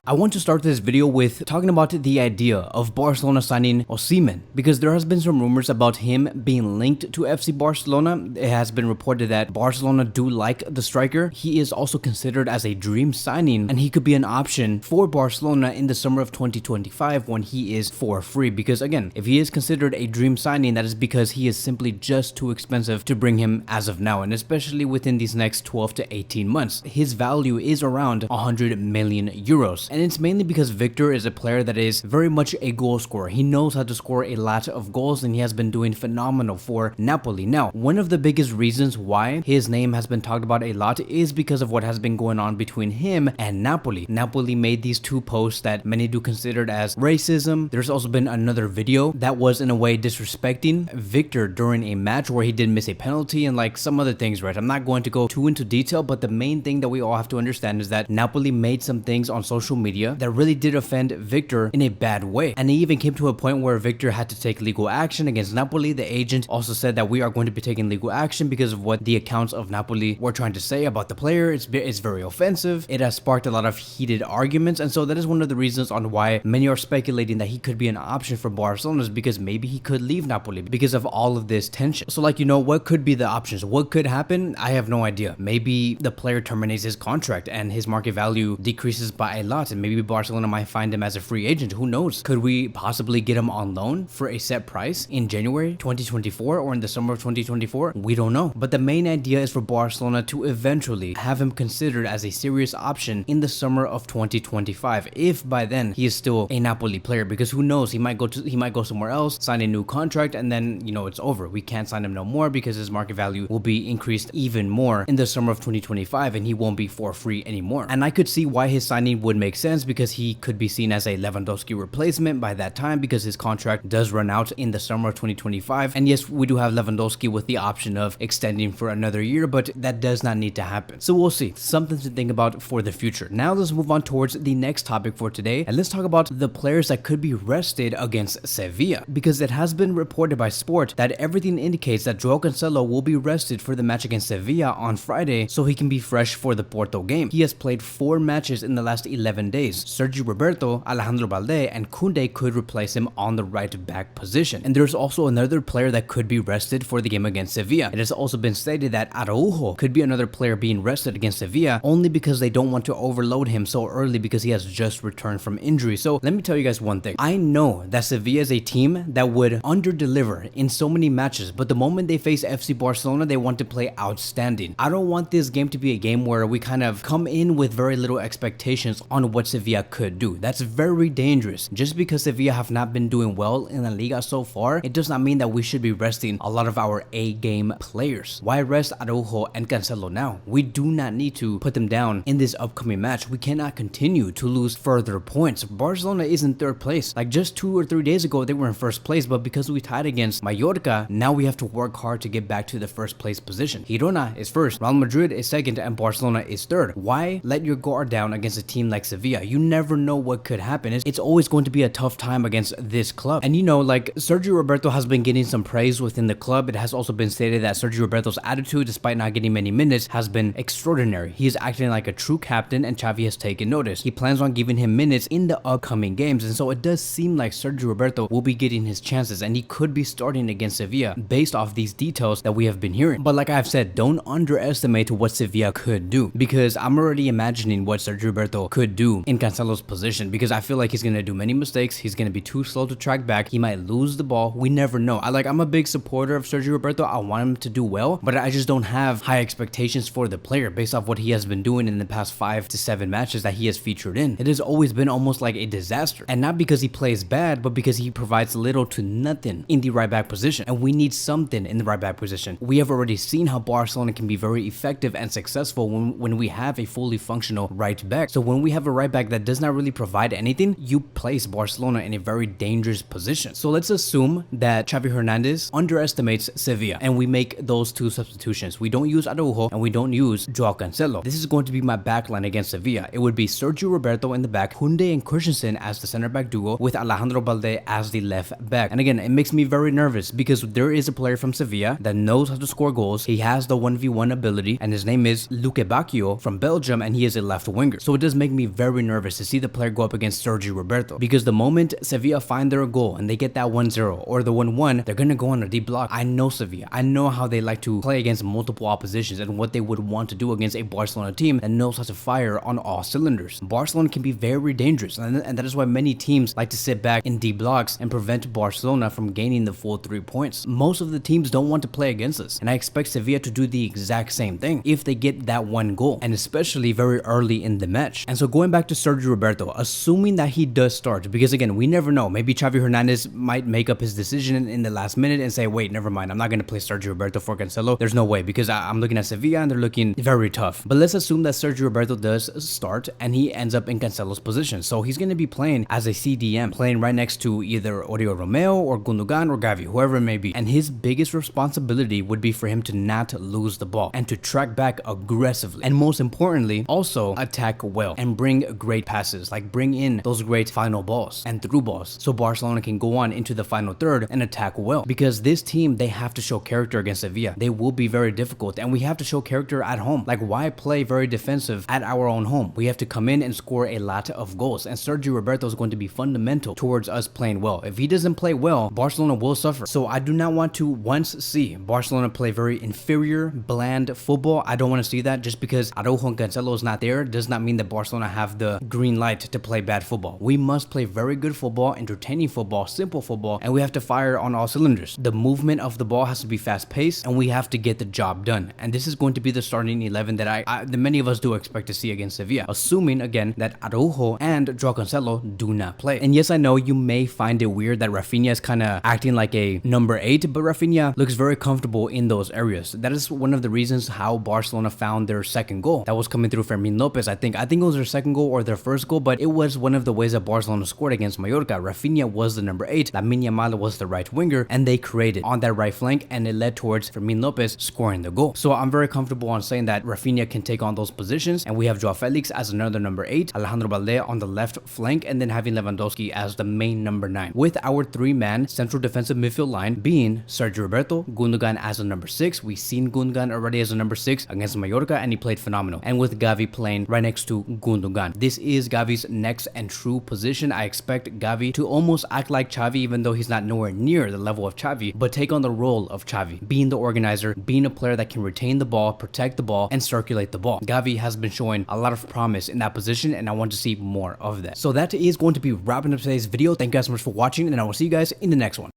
I want to start this video with talking about the idea of Barcelona signing Osimhen, because there has been some rumors about him being linked to FC Barcelona. It has been reported that Barcelona do like the striker. He is also considered as a dream signing, and he could be an option for Barcelona in the summer of 2025 when he is for free. Because again, if he is considered a dream signing, that is because he is simply just too expensive to bring him as of now, and especially within these next 12 to 18 months. His value is around 100 million euros. And it's mainly because Victor is a player that is very much a goal scorer. He knows how to score a lot of goals, and he has been doing phenomenal for Napoli. Now, one of the biggest reasons why his name has been talked about a lot is because of what has been going on between him and Napoli. Napoli made these two posts that many do consider as racism. There's also been another video that was in a way disrespecting Victor during a match where he did miss a penalty and like some other things, right? I'm not going to go too into detail, but the main thing that we all have to understand is that Napoli made some things on social media that really did offend Victor in a bad way. And it even came to a point where Victor had to take legal action against Napoli. The agent also said that we are going to be taking legal action because of what the accounts of Napoli were trying to say about the player. It's very offensive. It has sparked a lot of heated arguments, and so that is one of the reasons on why many are speculating that he could be an option for Barcelona, is because maybe he could leave Napoli because of all of this tension. So like, what could be the options? What could happen? I have no idea. Maybe the player terminates his contract and his market value decreases by a lot, and maybe Barcelona might find him as a free agent. Who knows? Could we possibly get him on loan for a set price in January 2024 or in the summer of 2024? We don't know. But the main idea is for Barcelona to eventually have him considered as a serious option in the summer of 2025, if by then he is still a Napoli player, because who knows, he might go somewhere else, sign a new contract, and then it's over. We can't sign him no more because his market value will be increased even more in the summer of 2025, and he won't be for free anymore. And I could see why his signing would make sense, because he could be seen as a Lewandowski replacement by that time, because his contract does run out in the summer of 2025. And yes, we do have Lewandowski with the option of extending for another year, but that does not need to happen. So we'll see. Something to think about for the future. Now let's move on towards the next topic for today, and let's talk about the players that could be rested against Sevilla, because it has been reported by Sport that everything indicates that João Cancelo will be rested for the match against Sevilla on Friday so he can be fresh for the Porto game. He has played 4 matches in the last 11 days. Sergio Roberto, Alejandro Balde, and Koundé could replace him on the right back position. And there's also another player that could be rested for the game against Sevilla. It has also been stated that Araujo could be another player being rested against Sevilla, only because they don't want to overload him so early because he has just returned from injury. So let me tell you guys one thing. I know that Sevilla is a team that would under-deliver in so many matches, but the moment they face FC Barcelona, they want to play outstanding. I don't want this game to be a game where we kind of come in with very little expectations on what Sevilla could do. That's very dangerous. Just because Sevilla have not been doing well in La Liga so far, it does not mean that we should be resting a lot of our A-game players. Why rest Araujo and Cancelo now? We do not need to put them down in this upcoming match. We cannot continue to lose further points. Barcelona is in 3rd place. Like just 2 or 3 days ago, they were in 1st place, but because we tied against Mallorca, now we have to work hard to get back to the 1st place position. Girona is 1st, Real Madrid is 2nd, and Barcelona is 3rd. Why let your guard down against a team like Sevilla? You never know what could happen. It's always going to be a tough time against this club. And like Sergio Roberto has been getting some praise within the club. It has also been stated that Sergio Roberto's attitude, despite not getting many minutes, has been extraordinary. He is acting like a true captain, and Xavi has taken notice. He plans on giving him minutes in the upcoming games, and so it does seem like Sergio Roberto will be getting his chances, and he could be starting against Sevilla based off these details that we have been hearing. But like I've said, don't underestimate what Sevilla could do, because I'm already imagining what Sergio Roberto could do in Cancelo's position, because I feel like he's going to do many mistakes. He's going to be too slow to track back. He might lose the ball. We never know. I'm a big supporter of Sergio Roberto. I want him to do well, but I just don't have high expectations for the player based off what he has been doing in the past 5 to 7 matches that he has featured in. It has always been almost like a disaster, and not because he plays bad, but because he provides little to nothing in the right back position, and we need something in the right back position. We have already seen how Barcelona can be very effective and successful when we have a fully functional right back. So when we have a right back that does not really provide anything, you place Barcelona in a very dangerous position. So let's assume that Xavi Hernandez underestimates Sevilla and we make those 2 substitutions. We don't use Araujo and we don't use João Cancelo. This is going to be my backline against Sevilla. It would be Sergio Roberto in the back, Koundé and Christensen as the center back duo, with Alejandro Balde as the left back. And again, it makes me very nervous because there is a player from Sevilla that knows how to score goals. He has the 1v1 ability, and his name is Luque Bacchio from Belgium, and he is a left winger. So it does make me very very nervous to see the player go up against Sergio Roberto, because the moment Sevilla find their goal and they get that 1-0 or the 1-1, they're gonna go on a deep block. I know Sevilla. I know how they like to play against multiple oppositions and what they would want to do against a Barcelona team that knows how to fire on all cylinders. Barcelona can be very dangerous, and that is why many teams like to sit back in deep blocks and prevent Barcelona from gaining the full 3 points. Most of the teams don't want to play against us, and I expect Sevilla to do the exact same thing if they get that one goal, and especially very early in the match. And so going back to Sergio Roberto, assuming that he does start, because again, we never know, maybe Xavi Hernandez might make up his decision in the last minute and say, wait, never mind, I'm not going to play Sergio Roberto for Cancelo. There's no way, because I'm looking at Sevilla and they're looking very tough. But let's assume that Sergio Roberto does start and he ends up in Cancelo's position. So he's going to be playing as a CDM, playing right next to either Oriol Romeo or Gundogan or Xavi, whoever it may be. And his biggest responsibility would be for him to not lose the ball and to track back aggressively. And most importantly, also attack well and bring great passes, like bring in those great final balls and through balls, so Barcelona can go on into the final third and attack well. Because this team, they have to show character against Sevilla. They will be very difficult, and we have to show character at home. Like, why play very defensive at our own home? We have to come in and score a lot of goals, and Sergio Roberto is going to be fundamental towards us playing well. If he doesn't play well, Barcelona will suffer. So I do not want to once see Barcelona play very inferior, bland football. I don't want to see that. Just because Araujo and Cancelo is not there does not mean that Barcelona have the green light to play bad football. We must play very good football, entertaining football, simple football, and we have to fire on all cylinders. The movement of the ball has to be fast paced, and we have to get the job done. And this is going to be the starting 11 that many of us do expect to see against Sevilla, assuming again that Araujo and João Cancelo do not play. And yes, I know you may find it weird that Rafinha is kind of acting like a number 8, but Rafinha looks very comfortable in those areas. That is one of the reasons how Barcelona found their second goal. That was coming through Fermin Lopez. I think it was their second goal or their first goal, but it was one of the ways that Barcelona scored against Mallorca. Rafinha was the number 8, Lamine Yamal was the right winger, and they created on that right flank, and it led towards Fermin Lopez scoring the goal. So I'm very comfortable on saying that Rafinha can take on those positions, and we have João Felix as another number 8, Alejandro Balde on the left flank, and then having Lewandowski as the main number 9, with our 3-man central defensive midfield line being Sergio Roberto, Gundogan as a number 6. We've seen Gundogan already as a number 6 against Mallorca, and he played phenomenal, and with Xavi playing right next to Gundogan. This is Xavi's next and true position. I expect Xavi to almost act like Xavi, even though he's not nowhere near the level of Xavi, but take on the role of Xavi, being the organizer, being a player that can retain the ball, protect the ball, and circulate the ball. Xavi has been showing a lot of promise in that position, and I want to see more of that. So that is going to be wrapping up today's video. Thank you guys so much for watching, and I will see you guys in the next one.